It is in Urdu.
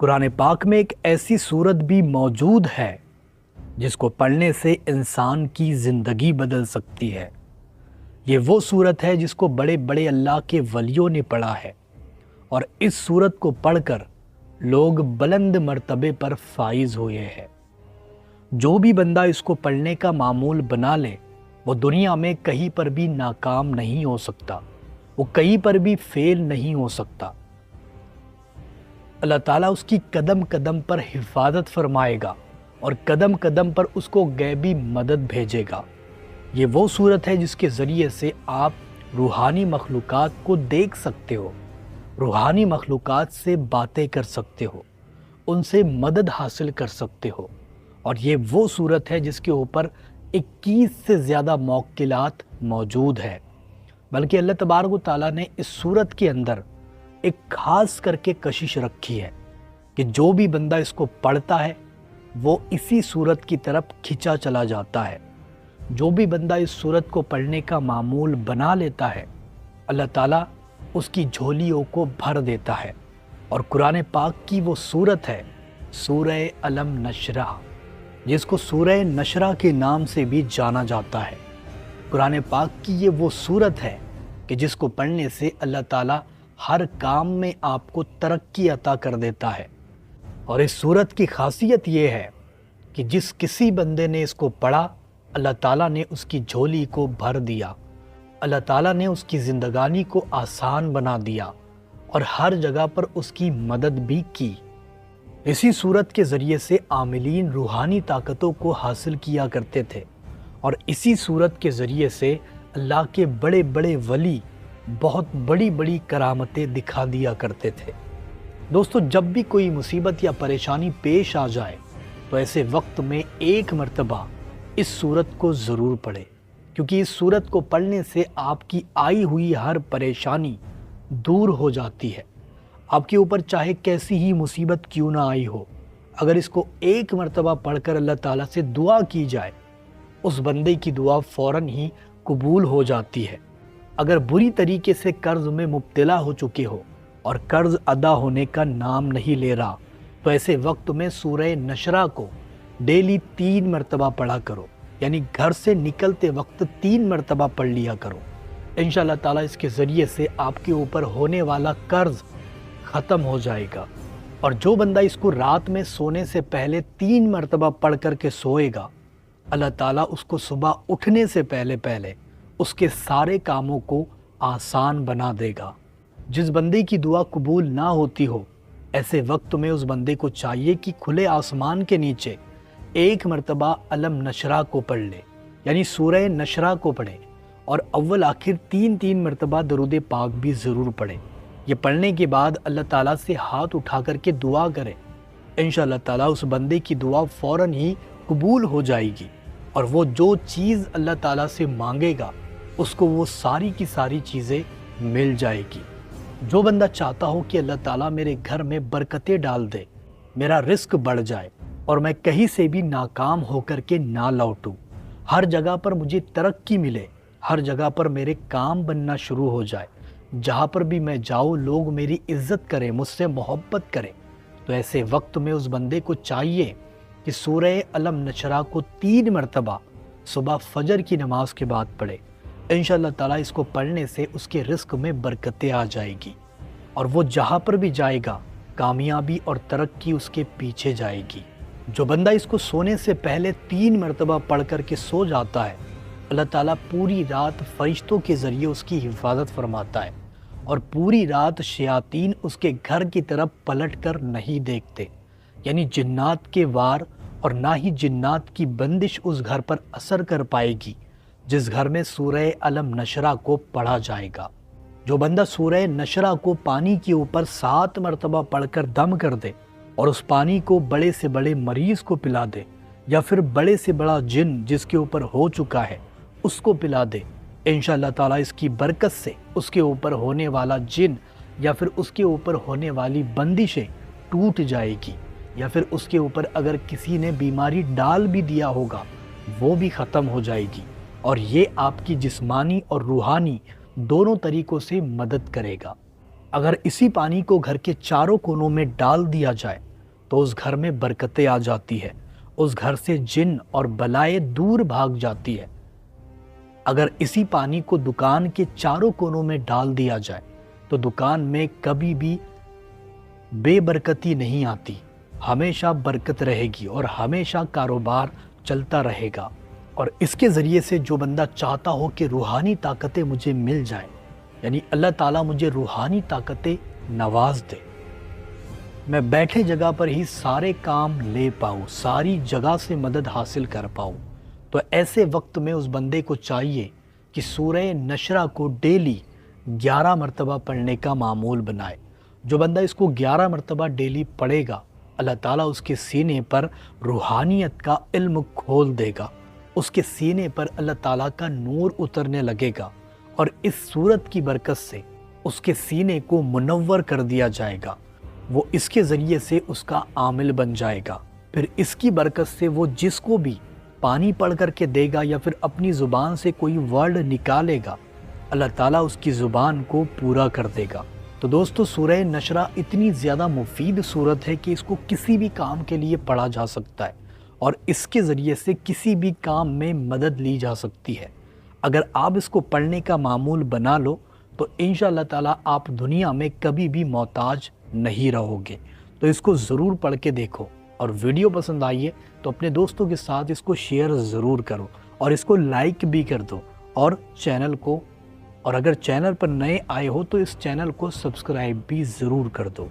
قرآن پاک میں ایک ایسی سورت بھی موجود ہے جس کو پڑھنے سے انسان کی زندگی بدل سکتی ہے۔ یہ وہ سورت ہے جس کو بڑے بڑے اللہ کے ولیوں نے پڑھا ہے، اور اس سورت کو پڑھ کر لوگ بلند مرتبے پر فائز ہوئے ہیں۔ جو بھی بندہ اس کو پڑھنے کا معمول بنا لے وہ دنیا میں کہیں پر بھی ناکام نہیں ہو سکتا، وہ کہیں پر بھی فیل نہیں ہو سکتا۔ اللہ تعالیٰ اس کی قدم قدم پر حفاظت فرمائے گا اور قدم قدم پر اس کو غیبی مدد بھیجے گا۔ یہ وہ صورت ہے جس کے ذریعے سے آپ روحانی مخلوقات کو دیکھ سکتے ہو، روحانی مخلوقات سے باتیں کر سکتے ہو، ان سے مدد حاصل کر سکتے ہو۔ اور یہ وہ صورت ہے جس کے اوپر 21 سے زیادہ موکلات موجود ہے، بلکہ اللہ تبارک و تعالیٰ نے اس صورت کے اندر ایک خاص کر کے کشش رکھی ہے کہ جو بھی بندہ اس کو پڑھتا ہے وہ اسی صورت کی طرف کھنچا چلا جاتا ہے۔ جو بھی بندہ اس صورت کو پڑھنے کا معمول بنا لیتا ہے اللہ تعالیٰ اس کی جھولیوں کو بھر دیتا ہے۔ اور قرآن پاک کی وہ صورت ہے سورہ الم نشرح، جس کو سورہ نشرح کے نام سے بھی جانا جاتا ہے۔ قرآن پاک کی یہ وہ صورت ہے کہ جس کو پڑھنے سے اللہ تعالیٰ ہر کام میں آپ کو ترقی عطا کر دیتا ہے۔ اور اس صورت کی خاصیت یہ ہے کہ جس کسی بندے نے اس کو پڑھا اللہ تعالیٰ نے اس کی جھولی کو بھر دیا، اللہ تعالیٰ نے اس کی زندگانی کو آسان بنا دیا اور ہر جگہ پر اس کی مدد بھی کی۔ اسی صورت کے ذریعے سے عاملین روحانی طاقتوں کو حاصل کیا کرتے تھے، اور اسی صورت کے ذریعے سے اللہ کے بڑے بڑے ولی بہت بڑی بڑی کرامتیں دکھا دیا کرتے تھے۔ دوستو، جب بھی کوئی مصیبت یا پریشانی پیش آ جائے تو ایسے وقت میں ایک مرتبہ اس صورت کو ضرور پڑھے، کیونکہ اس صورت کو پڑھنے سے آپ کی آئی ہوئی ہر پریشانی دور ہو جاتی ہے۔ آپ کے اوپر چاہے کیسی ہی مصیبت کیوں نہ آئی ہو، اگر اس کو ایک مرتبہ پڑھ کر اللہ تعالیٰ سے دعا کی جائے اس بندے کی دعا فوراً ہی قبول ہو جاتی ہے۔ اگر بری طریقے سے قرض میں مبتلا ہو چکے ہو اور قرض ادا ہونے کا نام نہیں لے رہا تو ایسے وقت میں سورہ نشرح کو ڈیلی 3 مرتبہ پڑھا کرو، یعنی گھر سے نکلتے وقت 3 مرتبہ پڑھ لیا کرو۔ انشاءاللہ تعالیٰ اس کے ذریعے سے آپ کے اوپر ہونے والا قرض ختم ہو جائے گا۔ اور جو بندہ اس کو رات میں سونے سے پہلے 3 مرتبہ پڑھ کر کے سوئے گا اللہ تعالیٰ اس کو صبح اٹھنے سے پہلے اس کے سارے کاموں کو آسان بنا دے گا۔ جس بندے کی دعا قبول نہ ہوتی ہو ایسے وقت میں اس بندے کو چاہیے کہ کھلے آسمان کے نیچے 1 مرتبہ الم نشرح کو پڑھ لے، یعنی سورہ نشرح کو پڑھے، اور اول آخر 3 مرتبہ درود پاک بھی ضرور پڑھے۔ یہ پڑھنے کے بعد اللہ تعالیٰ سے ہاتھ اٹھا کر کے دعا کرے، انشاءاللہ تعالیٰ اس بندے کی دعا فوراً ہی قبول ہو جائے گی، اور وہ جو چیز اللہ تعالیٰ سے مانگے گا اس کو وہ ساری کی ساری چیزیں مل جائے گی۔ جو بندہ چاہتا ہو کہ اللہ تعالیٰ میرے گھر میں برکتیں ڈال دے، میرا رزق بڑھ جائے اور میں کہیں سے بھی ناکام ہو کر کے نہ لوٹوں، ہر جگہ پر مجھے ترقی ملے، ہر جگہ پر میرے کام بننا شروع ہو جائے، جہاں پر بھی میں جاؤں لوگ میری عزت کریں، مجھ سے محبت کریں، تو ایسے وقت میں اس بندے کو چاہیے کہ سورہ الم نشرح کو 3 مرتبہ صبح فجر کی نماز کے بعد پڑھے۔ انشاءاللہ تعالیٰ اس کو پڑھنے سے اس کے رزق میں برکتیں آ جائے گی، اور وہ جہاں پر بھی جائے گا کامیابی اور ترقی اس کے پیچھے جائے گی۔ جو بندہ اس کو سونے سے پہلے 3 مرتبہ پڑھ کر کے سو جاتا ہے اللہ تعالیٰ پوری رات فرشتوں کے ذریعے اس کی حفاظت فرماتا ہے، اور پوری رات شیاطین اس کے گھر کی طرف پلٹ کر نہیں دیکھتے، یعنی جنات کے وار اور نہ ہی جنات کی بندش اس گھر پر اثر کر پائے گی جس گھر میں سورہ الم نشرح کو پڑھا جائے گا۔ جو بندہ سورہ نشرح کو پانی کے اوپر 7 مرتبہ پڑھ کر دم کر دے اور اس پانی کو بڑے سے بڑے مریض کو پلا دے، یا پھر بڑے سے بڑا جن جس کے اوپر ہو چکا ہے اس کو پلا دے، انشاءاللہ تعالیٰ اس کی برکت سے اس کے اوپر ہونے والا جن یا پھر اس کے اوپر ہونے والی بندشیں ٹوٹ جائے گی، یا پھر اس کے اوپر اگر کسی نے بیماری ڈال بھی دیا ہوگا وہ بھی ختم ہو جائے گی، اور یہ آپ کی جسمانی اور روحانی دونوں طریقوں سے مدد کرے گا۔ اگر اسی پانی کو گھر کے چاروں کونوں میں ڈال دیا جائے تو اس گھر میں برکتیں آ جاتی ہے، اس گھر سے جن اور بلائیں دور بھاگ جاتی ہے۔ اگر اسی پانی کو دکان کے چاروں کونوں میں ڈال دیا جائے تو دکان میں کبھی بھی بے برکتی نہیں آتی، ہمیشہ برکت رہے گی اور ہمیشہ کاروبار چلتا رہے گا۔ اور اس کے ذریعے سے جو بندہ چاہتا ہو کہ روحانی طاقتیں مجھے مل جائیں، یعنی اللہ تعالیٰ مجھے روحانی طاقتیں نواز دے، میں بیٹھے جگہ پر ہی سارے کام لے پاؤں، ساری جگہ سے مدد حاصل کر پاؤں، تو ایسے وقت میں اس بندے کو چاہیے کہ سورہ نشرہ کو ڈیلی 11 مرتبہ پڑھنے کا معمول بنائے۔ جو بندہ اس کو 11 مرتبہ ڈیلی پڑھے گا، اللہ تعالیٰ اس کے سینے پر روحانیت کا علم کھول دے گا، اس کے سینے پر اللہ تعالیٰ کا نور اترنے لگے گا، اور اس سورت کی برکت سے اس کے سینے کو منور کر دیا جائے گا، وہ اس کے ذریعے سے اس کا عامل بن جائے گا۔ پھر اس کی برکت سے وہ جس کو بھی پانی پڑھ کر کے دے گا یا پھر اپنی زبان سے کوئی ورڈ نکالے گا، اللہ تعالیٰ اس کی زبان کو پورا کر دے گا۔ تو دوستو، سورہ نشرہ اتنی زیادہ مفید سورت ہے کہ اس کو کسی بھی کام کے لیے پڑھا جا سکتا ہے اور اس کے ذریعے سے کسی بھی کام میں مدد لی جا سکتی ہے۔ اگر آپ اس کو پڑھنے کا معمول بنا لو تو انشاءاللہ تعالیٰ آپ دنیا میں کبھی بھی محتاج نہیں رہو گے۔ تو اس کو ضرور پڑھ کے دیکھو، اور ویڈیو پسند آئیے تو اپنے دوستوں کے ساتھ اس کو شیئر ضرور کرو اور اس کو لائک بھی کر دو، اور اگر چینل پر نئے آئے ہو تو اس چینل کو سبسکرائب بھی ضرور کر دو۔